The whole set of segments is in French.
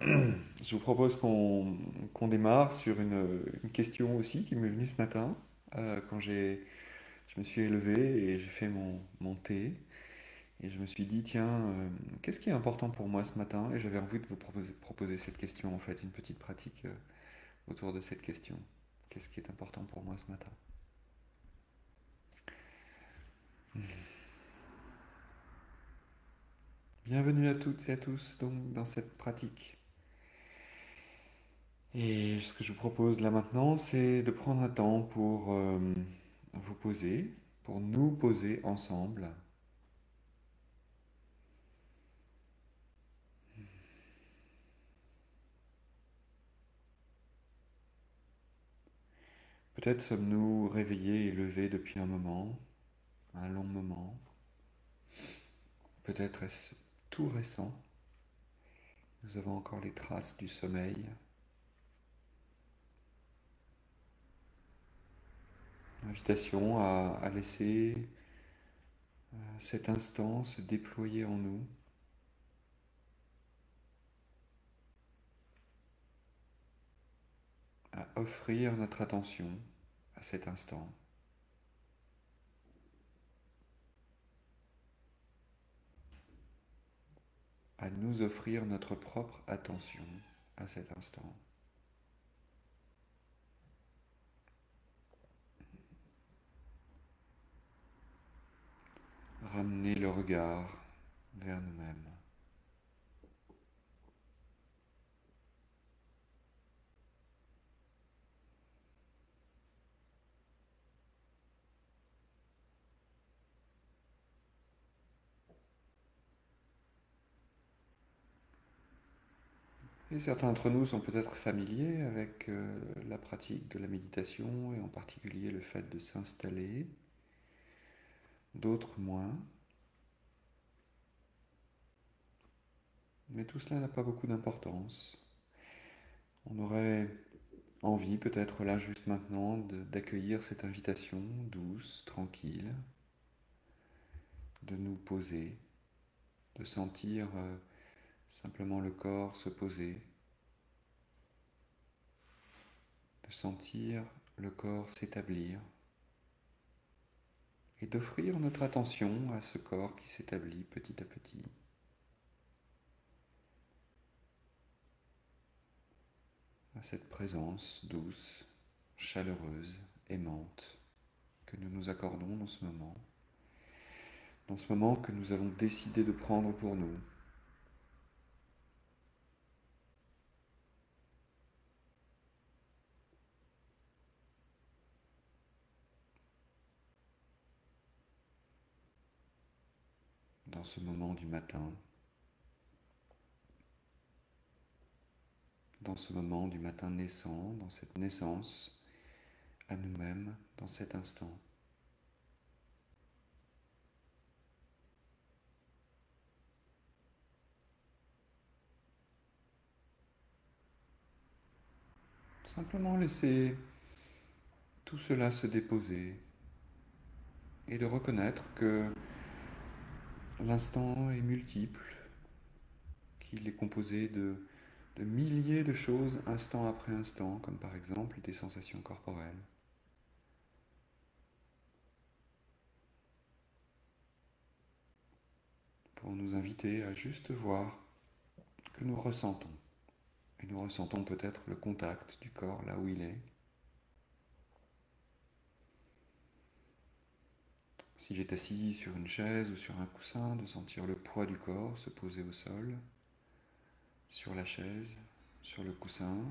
Je vous propose qu'on démarre sur une question aussi qui m'est venue ce matin quand je me suis élevé et j'ai fait mon thé et je me suis dit tiens, qu'est-ce qui est important pour moi ce matin? Et j'avais envie de vous proposer cette question en fait, une petite pratique autour de cette question. Qu'est-ce qui est important pour moi ce matin? Bienvenue à toutes et à tous donc dans cette pratique. Et ce que je vous propose là maintenant, c'est de prendre un temps pour vous poser, pour nous poser ensemble. Peut-être sommes-nous réveillés et levés depuis un moment, un long moment. Peut-être est-ce tout récent. Nous avons encore les traces du sommeil. Invitation à laisser cet instant se déployer en nous, à offrir notre attention à cet instant, à nous offrir notre propre attention à cet instant. Ramener le regard vers nous-mêmes. Et certains d'entre nous sont peut-être familiers avec la pratique de la méditation et en particulier le fait de s'installer, d'autres moins. Mais tout cela n'a pas beaucoup d'importance. On aurait envie peut-être là juste maintenant d'accueillir cette invitation douce, tranquille, de nous poser, de sentir simplement le corps se poser, de sentir le corps s'établir et d'offrir notre attention à ce corps qui s'établit petit à petit. À cette présence douce, chaleureuse, aimante que nous nous accordons dans ce moment que nous avons décidé de prendre pour nous. Dans ce moment du matin, dans ce moment du matin naissant, dans cette naissance à nous-mêmes, dans cet instant. Simplement laisser tout cela se déposer et de reconnaître que l'instant est multiple, qu'il est composé de milliers de choses instant après instant, comme par exemple des sensations corporelles. Pour nous inviter à juste voir que nous ressentons. Et nous ressentons peut-être le contact du corps là où il est. Si j'étais assis sur une chaise ou sur un coussin, de sentir le poids du corps se poser au sol, sur la chaise, sur le coussin.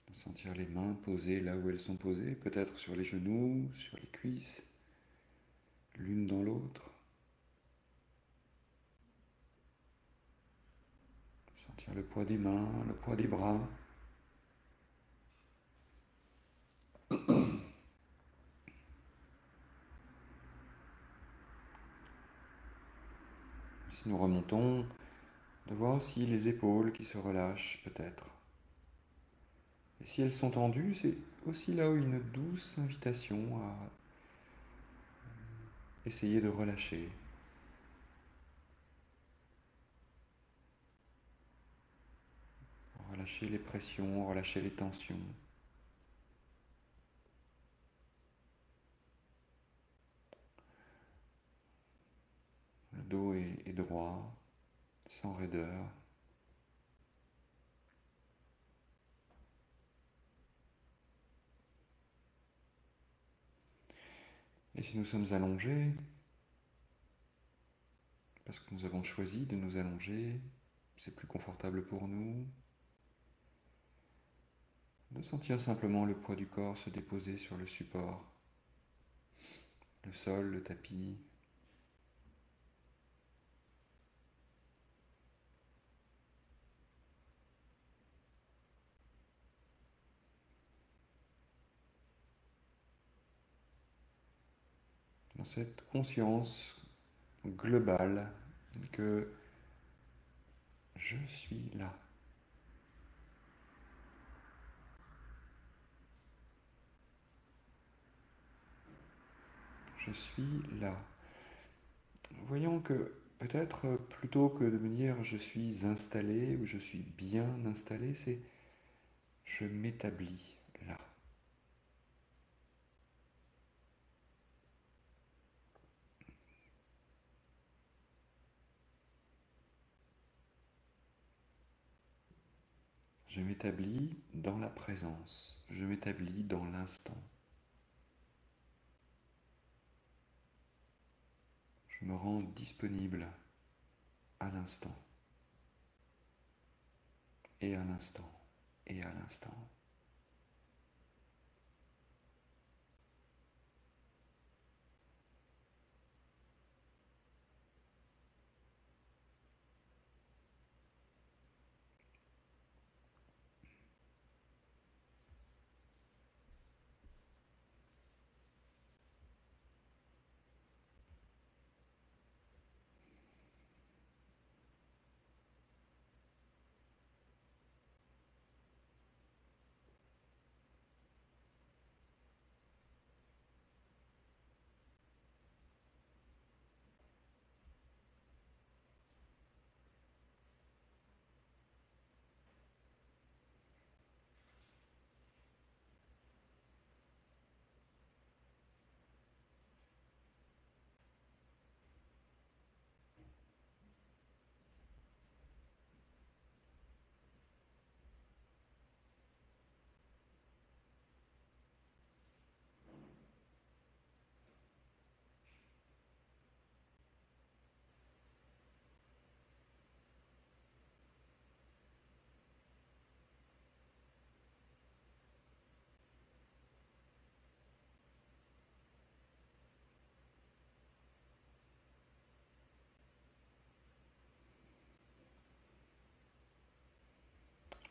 De sentir les mains posées là où elles sont posées, peut-être sur les genoux, sur les cuisses, l'une dans l'autre. Sentir le poids des mains, le poids des bras. Si nous remontons de voir aussi les épaules qui se relâchent peut-être. Et si elles sont tendues, c'est aussi là une douce invitation à essayer de relâcher. Relâcher les pressions, relâcher les tensions. Le dos est droit, sans raideur. Et si nous sommes allongés, parce que nous avons choisi de nous allonger, c'est plus confortable pour nous, de sentir simplement le poids du corps se déposer sur le support, le sol, le tapis. Dans cette conscience globale que je suis là. Je suis là. Voyons que peut-être plutôt que de me dire je suis installé ou je suis bien installé, c'est je m'établis là. Je m'établis dans la présence. Je m'établis dans l'instant. Je me rends disponible à l'instant. Et à l'instant. Et à l'instant.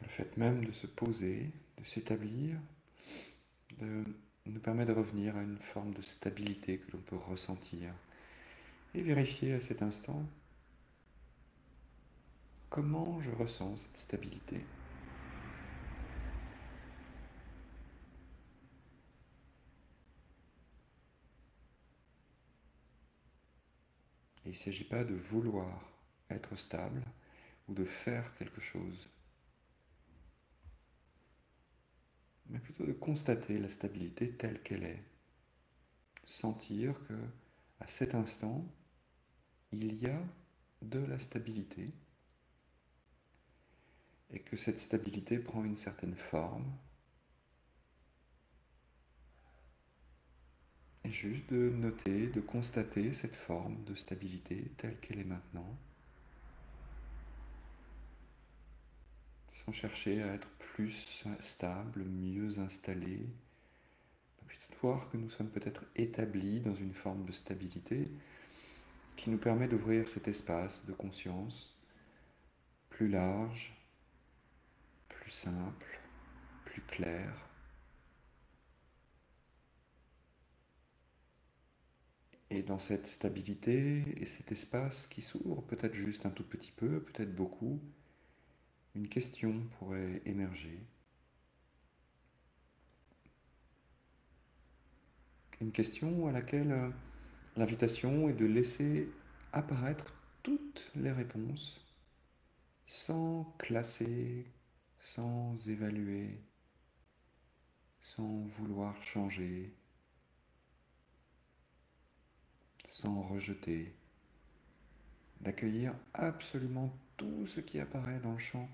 Le fait même de se poser, de s'établir, de nous permet de revenir à une forme de stabilité que l'on peut ressentir et vérifier à cet instant comment je ressens cette stabilité. Et il ne s'agit pas de vouloir être stable ou de faire quelque chose, mais plutôt de constater la stabilité telle qu'elle est. Sentir que, à cet instant, il y a de la stabilité et que cette stabilité prend une certaine forme, et juste de noter, de constater cette forme de stabilité telle qu'elle est maintenant, sans chercher à être plus stable, mieux installé, plutôt de voir que nous sommes peut-être établis dans une forme de stabilité qui nous permet d'ouvrir cet espace de conscience plus large, plus simple, plus clair, Et dans cette stabilité et cet espace qui s'ouvre, peut-être juste un tout petit peu, peut-être beaucoup, une question pourrait émerger. Une question à laquelle l'invitation est de laisser apparaître toutes les réponses sans classer, sans évaluer, sans vouloir changer, sans rejeter, d'accueillir absolument tout ce qui apparaît dans le champ.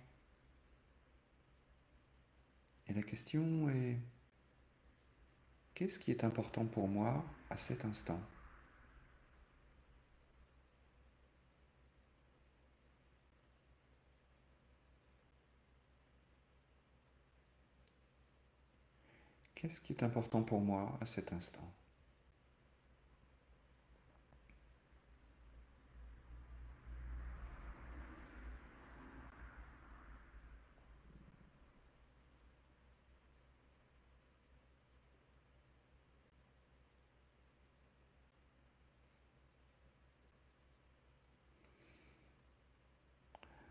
Et la question est, qu'est-ce qui est important pour moi à cet instant? Qu'est-ce qui est important pour moi à cet instant?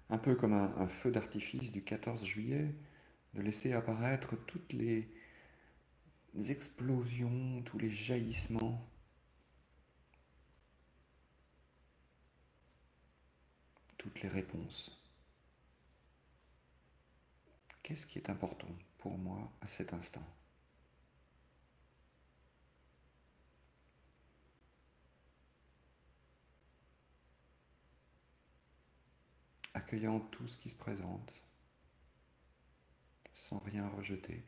Un peu comme un feu d'artifice du 14 juillet, de laisser apparaître toutes les explosions, tous les jaillissements, toutes les réponses. Qu'est-ce qui est important pour moi à cet instant? Accueillant tout ce qui se présente, sans rien rejeter.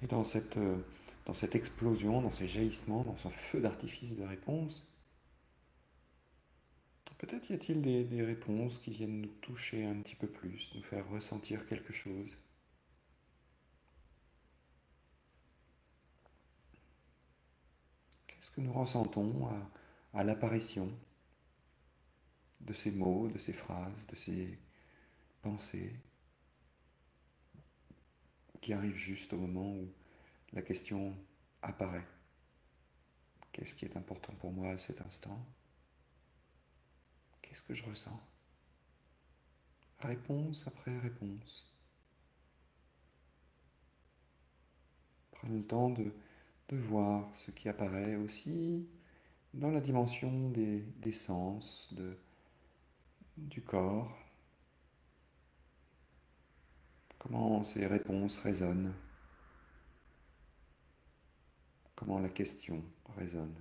Et dans cette explosion, dans ces jaillissements, dans ce feu d'artifice de réponses, peut-être y a-t-il des réponses qui viennent nous toucher un petit peu plus, nous faire ressentir quelque chose. Qu'est-ce que nous ressentons à l'apparition de ces mots, de ces phrases, de ces pensées qui arrivent juste au moment où la question apparaît? Qu'est-ce qui est important pour moi à cet instant? Qu'est-ce que je ressens? Réponse après réponse. Prenez le temps de voir ce qui apparaît aussi dans la dimension des sens, du corps, comment ces réponses résonnent, comment la question résonne.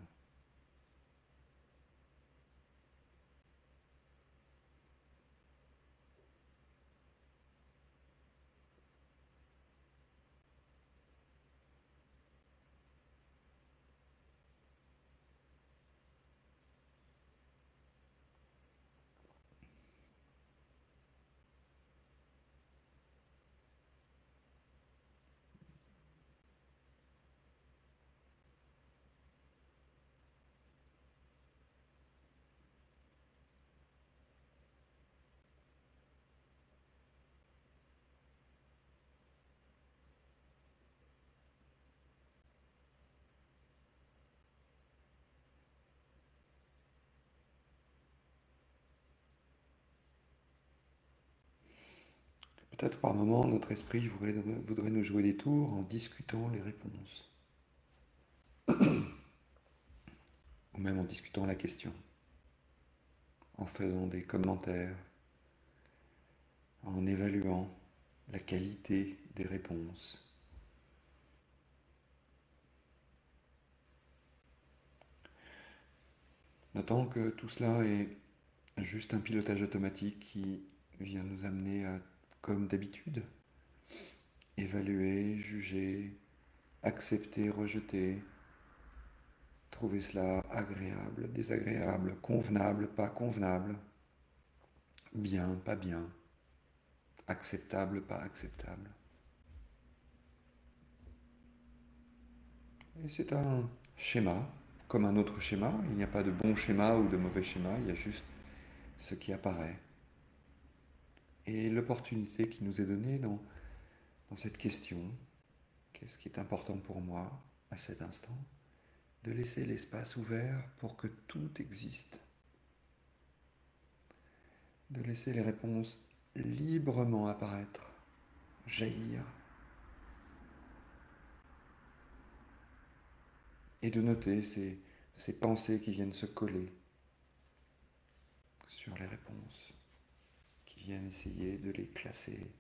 Peut-être par moment, notre esprit voudrait nous jouer des tours en discutant les réponses, ou même en discutant la question, en faisant des commentaires, en évaluant la qualité des réponses. Notons que tout cela est juste un pilotage automatique qui vient nous amener à, comme d'habitude, évaluer, juger, accepter, rejeter, trouver cela agréable, désagréable, convenable, pas convenable, bien, pas bien, acceptable, pas acceptable. Et c'est un schéma, comme un autre schéma. Il n'y a pas de bon schéma ou de mauvais schéma, il y a juste ce qui apparaît. Et l'opportunité qui nous est donnée dans cette question, qu'est-ce qui est important pour moi à cet instant, de laisser l'espace ouvert pour que tout existe, de laisser les réponses librement apparaître, jaillir, et de noter ces pensées qui viennent se coller sur les réponses, qui viennent essayer de les classer.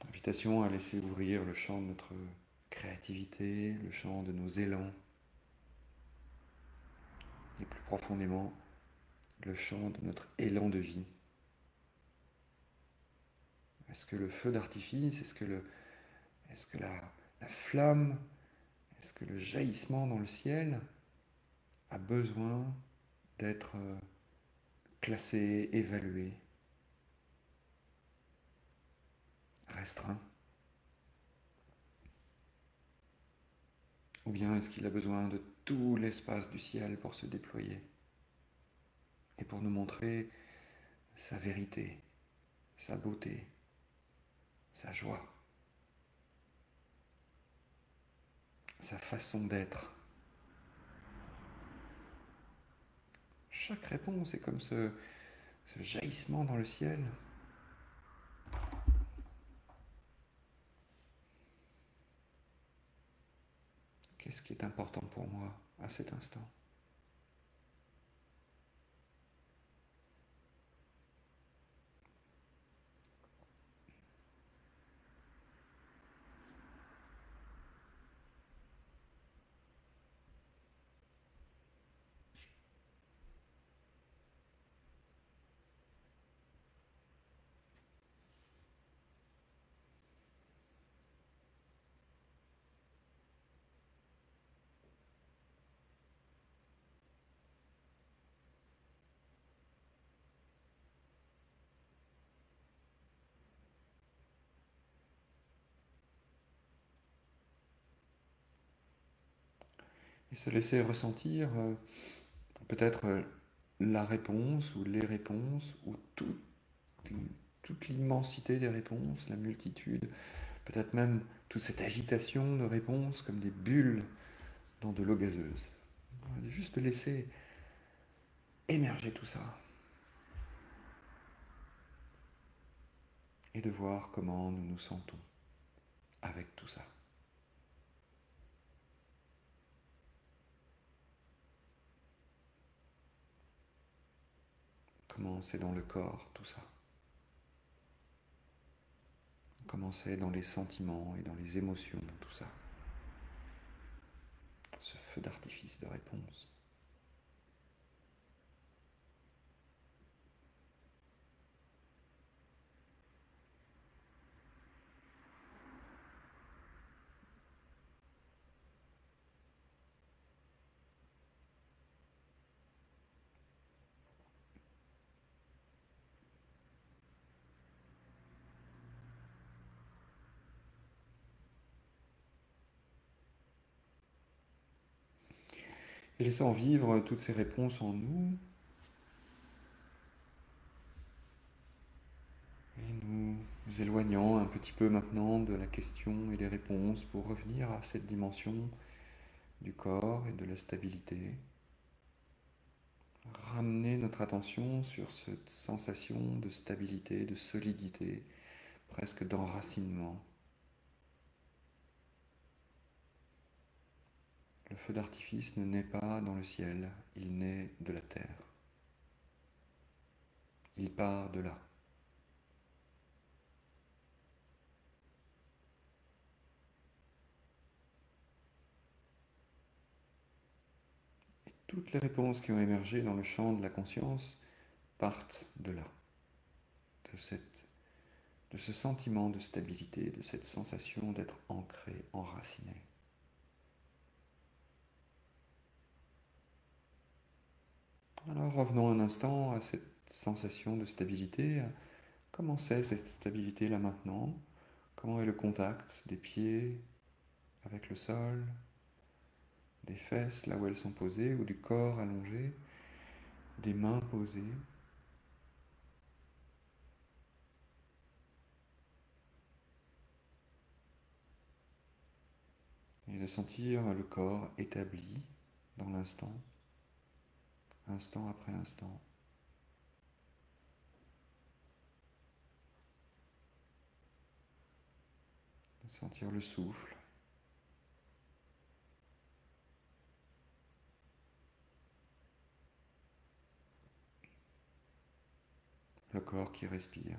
Invitation à laisser ouvrir le champ de notre créativité, le champ de nos élans, et plus profondément, le champ de notre élan de vie. Est-ce que le feu d'artifice, est-ce que la flamme, est-ce que le jaillissement dans le ciel a besoin d'être classé, évalué, restreint? Ou bien est-ce qu'il a besoin de tout l'espace du ciel pour se déployer et pour nous montrer sa vérité, sa beauté, sa joie, sa façon d'être? Chaque réponse est comme ce jaillissement dans le ciel. Qu'est-ce qui est important pour moi à cet instant? Et se laisser ressentir peut-être la réponse ou les réponses ou toute l'immensité des réponses, la multitude, peut-être même toute cette agitation de réponses comme des bulles dans de l'eau gazeuse. Juste laisser émerger tout ça et de voir comment nous nous sentons avec tout ça. Comment c'est dans le corps tout ça. Comment c'est dans les sentiments et dans les émotions tout ça. Ce feu d'artifice de réponse. Et laissant vivre toutes ces réponses en nous, et nous éloignant un petit peu maintenant de la question et des réponses pour revenir à cette dimension du corps et de la stabilité. Ramener notre attention sur cette sensation de stabilité, de solidité, presque d'enracinement. Le feu d'artifice ne naît pas dans le ciel, il naît de la terre. Il part de là. toutes les réponses qui ont émergé dans le champ de la conscience partent de là, de, cette, de ce sentiment de stabilité, de cette sensation d'être ancré, enraciné. Alors revenons un instant à cette sensation de stabilité. Comment c'est cette stabilité là maintenant? Comment est le contact des pieds avec le sol, des fesses là où elles sont posées, ou du corps allongé, des mains posées? Et de sentir le corps établi dans l'instant, instant après instant. De sentir le souffle, le corps qui respire.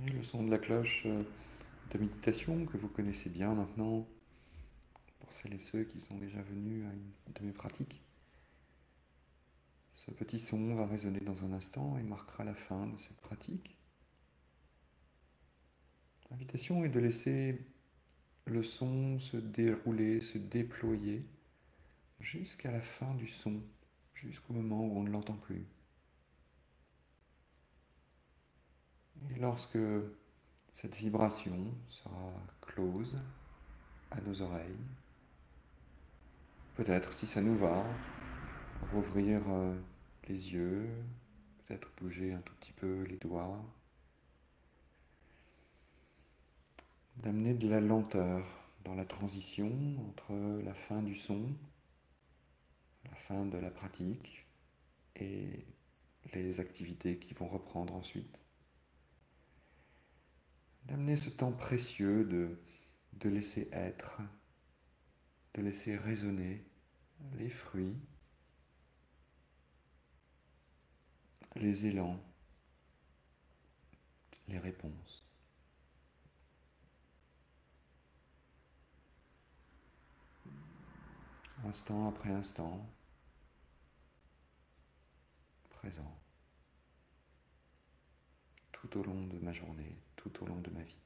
Et le son de la cloche de méditation que vous connaissez bien maintenant, pour celles et ceux qui sont déjà venus à une de mes pratiques. Ce petit son va résonner dans un instant et marquera la fin de cette pratique. L'invitation est de laisser le son se dérouler, se déployer jusqu'à la fin du son, jusqu'au moment où on ne l'entend plus. Et lorsque cette vibration sera close à nos oreilles, peut-être, si ça nous va, rouvrir les yeux, peut-être bouger un tout petit peu les doigts, d'amener de la lenteur dans la transition entre la fin du son, la fin de la pratique et les activités qui vont reprendre ensuite. D'amener ce temps précieux de laisser être, de laisser résonner les fruits, les élans, les réponses. Instant après instant, présent, tout au long de ma journée, tout au long de ma vie.